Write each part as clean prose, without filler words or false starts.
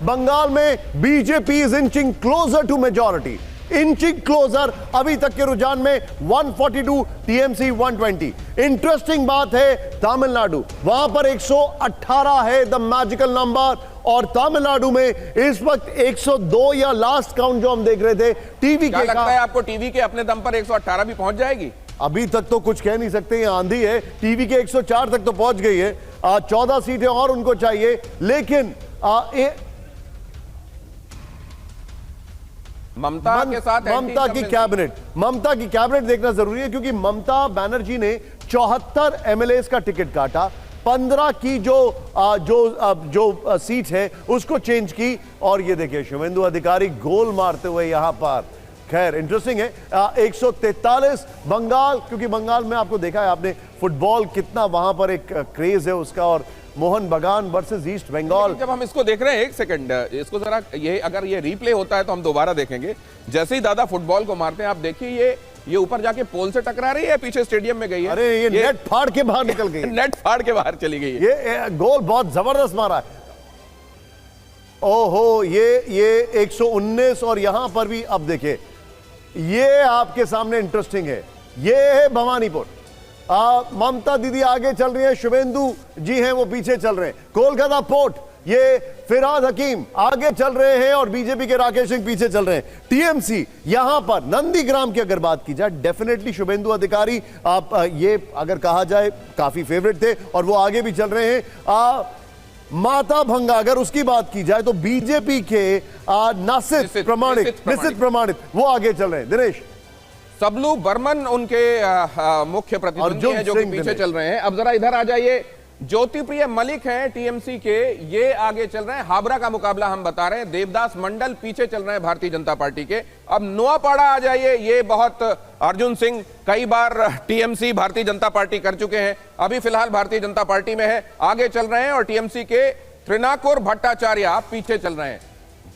बंगाल में BJP is inching closer to majority, inching closer. अभी तक के रुझान में 142, टीएमसी 120। इंटरेस्टिंग बात है तमिलनाडु, वहां पर 118 है द मैजिकल नंबर, और तमिलनाडु में इस वक्त 102 या लास्ट काउंट जो हम देख रहे थे टीवी के। लगता है आपको टीवी के अपने दम पर 118 भी पहुंच जाएगी? अभी तक तो कुछ कह नहीं सकते, ये आंधी है। टीवी के 104 तक तो पहुंच गई है। 14 सीटें और उनको चाहिए, लेकिन ममता के साथ ममता की कैबिनेट देखना जरूरी है, क्योंकि ममता बनर्जी ने 74 एमएलए का टिकट काटा, 15 की जो सीट है उसको चेंज की, और ये देखिए शुभेंदु अधिकारी गोल मारते हुए यहां पर। खैर इंटरेस्टिंग है। 143 बंगाल, क्योंकि बंगाल में आपको देखा है आपने फुटबॉल कितना वहां पर एक क्रेज है उसका, और मोहन बगान वर्सेस ईस्ट बंगाल। जब हम इसको देख रहे हैं, एक सेकंड इसको जरा, ये अगर ये रीप्ले होता है तो हम दोबारा देखेंगे। जैसे ही दादा फुटबॉल को मारते हैं, आप देखिए ये ऊपर जाके पोल से टकरा रही है, पीछे स्टेडियम में गई है। अरे ये नेट फाड़ के बाहर निकल गई नेट फाड़ के बाहर चली गई है। ये गोल बहुत जबरदस्त मारा है। ओहो, ये 119, और यहां पर भी अब देखिए, ये आपके सामने इंटरेस्टिंग है। ये है भवानीपुर, ममता दीदी आगे चल रही है, शुभेंदु जी हैं वो पीछे चल रहे हैं। कोलकाता पोर्ट, ये फिराद हकीम आगे चल रहे हैं, और बीजेपी के राकेश सिंह पीछे चल रहे हैं। टीएमसी यहां पर नंदीग्राम की अगर बात की जाए, डेफिनेटली शुभेंदु अधिकारी आप ये अगर कहा जाए काफी फेवरेट थे, और वो आगे भी चल रहे हैं। माता भंगा अगर उसकी बात की जाए तो बीजेपी के निश्चित प्रमाणित वो आगे चल रहे हैं। दिनेश सबलू बर्मन उनके मुख्य प्रतिद्वंदी हैं जो कि पीछे चल रहे हैं। अब जरा इधर आ जाइए, ज्योतिप्रिय मलिक हैं टीएमसी के, ये आगे चल रहे हैं। हावड़ा का मुकाबला हम बता रहे हैं, देवदास मंडल पीछे चल रहे हैं भारतीय जनता पार्टी के। अब नोआपाड़ा आ जाइए, ये बहुत अर्जुन सिंह कई बार टीएमसी भारतीय जनता पार्टी कर चुके हैं, अभी फिलहाल भारतीय जनता पार्टी में है, आगे चल रहे हैं। और टीएमसी के त्रिनाकुर भट्टाचार्य पीछे चल रहे हैं।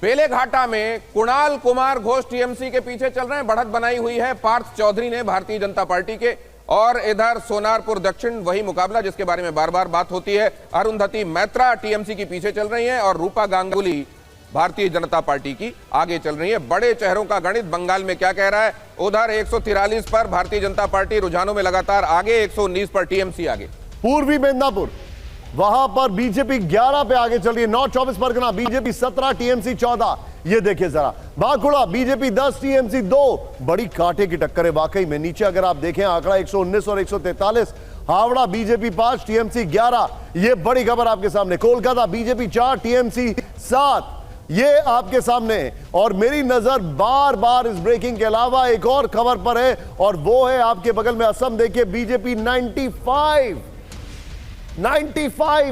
बेलेघाटा में कुणाल कुमार घोष टीएमसी के पीछे चल रहे हैं, बढ़त बनाई हुई है पार्थ चौधरी ने भारतीय जनता पार्टी के। और इधर सोनारपुर दक्षिण वही मुकाबला जिसके बारे में बार बार बात होती है, अरुंधति मैत्रा टीएमसी की पीछे चल रही हैं, और रूपा गांगुली भारतीय जनता पार्टी की आगे चल रही है। बड़े चेहरों का गणित बंगाल में क्या कह रहा है? उधर 143 पर भारतीय जनता पार्टी रुझानों में लगातार आगे, 119 पर टीएमसी आगे। पूर्वी मेदिनीपुर, वहां पर बीजेपी 11 पे आगे चल रही है। North 24 Pargana BJP 17, TMC 14। ये देखिए जरा, बांकुड़ा बीजेपी 10, टीएमसी 2। बड़ी कांटे की टक्कर है वाकई में। नीचे अगर आप देखें आंकड़ा 119 और 143। Howrah BJP 5, TMC 11। ये बड़ी खबर आपके सामने। Kolkata BJP 4, TMC 7। ये आपके सामने। और मेरी नजर बार बार इस ब्रेकिंग के अलावा एक और खबर पर है, और वो है आपके बगल में असम। देखिए बीजेपी 95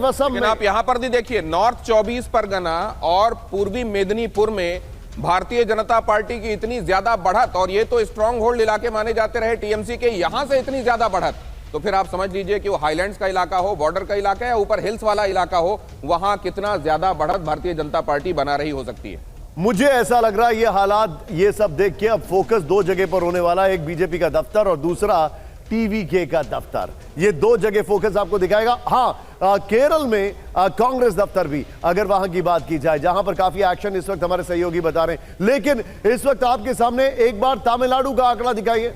असम में। आप यहां पर भी देखिए, नॉर्थ 24 परगना और पूर्वी मेदिनीपुर में भारतीय जनता पार्टी की इतनी ज्यादा बढ़त, और ये तो स्ट्रॉन्ग होल्ड इलाके माने जाते रहे टीएमसी के, यहां से इतनी ज्यादा बढ़त, तो फिर आप समझ लीजिए कि वो हाईलैंड्स का इलाका हो, बॉर्डर का इलाका है, ऊपर हिल्स वाला इलाका हो, वहां कितना ज्यादा बढ़त भारतीय जनता पार्टी बना रही हो सकती है। मुझे ऐसा लग रहा है ये हालात, ये सब देख के अब फोकस दो जगह पर होने वाला है। एक बीजेपी का दफ्तर और दूसरा टीवीके का दफ्तर। ये दो जगह फोकस आपको दिखाएगा। हाँ, केरल में कांग्रेस दफ्तर भी अगर वहां की बात की जाए, जहां पर काफी एक्शन इस वक्त हमारे सहयोगी बता रहे हैं। लेकिन इस वक्त आपके सामने एक बार तमिलनाडु का आंकड़ा दिखाइए।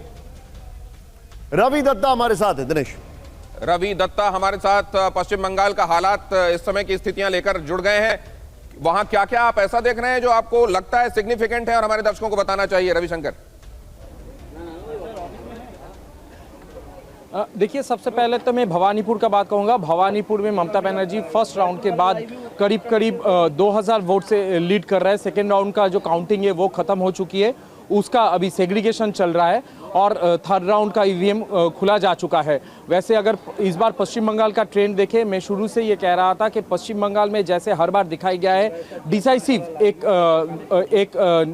रवि दत्ता हमारे साथ है। दिनेश, रवि दत्ता हमारे साथ पश्चिम बंगाल का हालात, इस समय की स्थितियां लेकर जुड़ गए हैं। वहां क्या क्या आप ऐसा देख रहे हैं जो आपको लगता है सिग्निफिकेंट है और हमारे दर्शकों को बताना चाहिए? रविशंकर, देखिए, सबसे पहले तो मैं भवानीपुर का बात कहूँगा। भवानीपुर में ममता बनर्जी फर्स्ट राउंड के बाद करीब 2000 वोट से लीड कर रहा है। सेकेंड राउंड का जो काउंटिंग है वो ख़त्म हो चुकी है, उसका अभी सेग्रीगेशन चल रहा है, और थर्ड राउंड का ईवीएम खुला जा चुका है। वैसे अगर इस बार पश्चिम बंगाल का ट्रेंड देखें, मैं शुरू से ये कह रहा था कि पश्चिम बंगाल में जैसे हर बार दिखाई गया है डिसाइसिव एक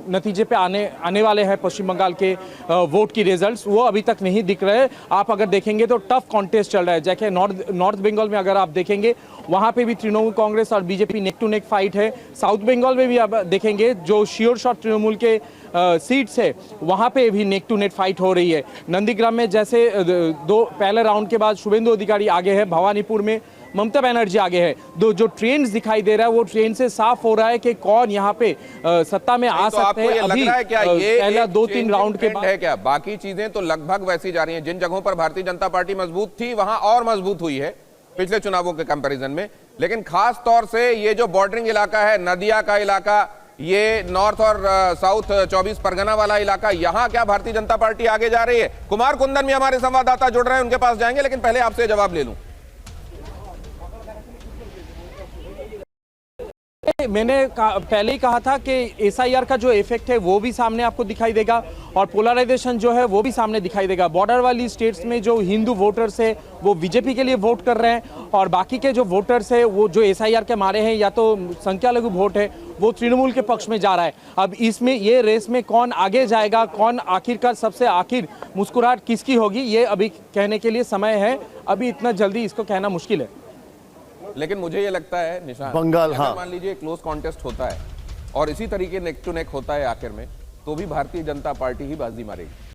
नतीजे पे आने वाले हैं पश्चिम बंगाल के वोट की रिजल्ट्स, वो अभी तक नहीं दिख रहे। आप अगर देखेंगे तो टफ कॉन्टेस्ट चल रहा है। जैसे नॉर्थ बंगाल में अगर आप देखेंगे, वहाँ पे भी तृणमूल कांग्रेस और BJP neck to neck fight है। साउथ बंगाल में भी आप देखेंगे जो श्योर शॉट तृणमूल के सीट्स है, वहाँ पे भी नेक टू नेक फाइट हो रही है। नंदीग्राम में जैसे पहले राउंड के बाद शुभेंदु अधिकारी आगे है, भवानीपुर में ममता बनर्जी आगे है। जो ट्रेंड्स दिखाई दे रहा है वो ट्रेंड से साफ हो रहा है कि कौन यहाँ पे सत्ता में आ सकते हैं। अभी पहला 2-3 राउंड के बाद है क्या, बाकी चीजें तो लगभग वैसी जा रही हैं। जिन जगहों पर भारतीय जनता पार्टी मजबूत थी वहां और मजबूत हुई है पिछले चुनावों के कंपैरिजन में, लेकिन खास तौर से ये जो बॉर्डरिंग इलाका है, नदिया का इलाका, ये नॉर्थ और साउथ 24 परगना वाला इलाका, यहां क्या भारतीय जनता पार्टी आगे जा रही है? कुमार कुंदन भी हमारे संवाददाता जुड़ रहे हैं, उनके पास जाएंगे, लेकिन पहले आपसे जवाब ले लूं। मैंने पहले ही कहा था कि एसआईआर का जो इफेक्ट है वो भी सामने आपको दिखाई देगा और पोलराइजेशन जो है वो भी सामने दिखाई देगा। बॉर्डर वाली स्टेट्स में जो हिंदू वोटर्स है वो बीजेपी के लिए वोट कर रहे हैं और बाकी के जो वोटर्स है वो जो एसआईआर के मारे हैं या तो संख्या लघु वोट है वो तृणमूल के पक्ष में जा रहा है। अब इसमें ये रेस में कौन आगे जाएगा, कौन आखिरकार सबसे आखिर मुस्कुराहट किसकी होगी, ये अभी कहने के लिए समय है। अभी इतना जल्दी इसको कहना मुश्किल है। लेकिन मुझे ये लगता है निशान, बंगाल, हाँ, मान लीजिए क्लोज कॉन्टेस्ट होता है और इसी तरीके नेक टू नेक होता है आखिर में, तो भी भारतीय जनता पार्टी ही बाजी मारेगी।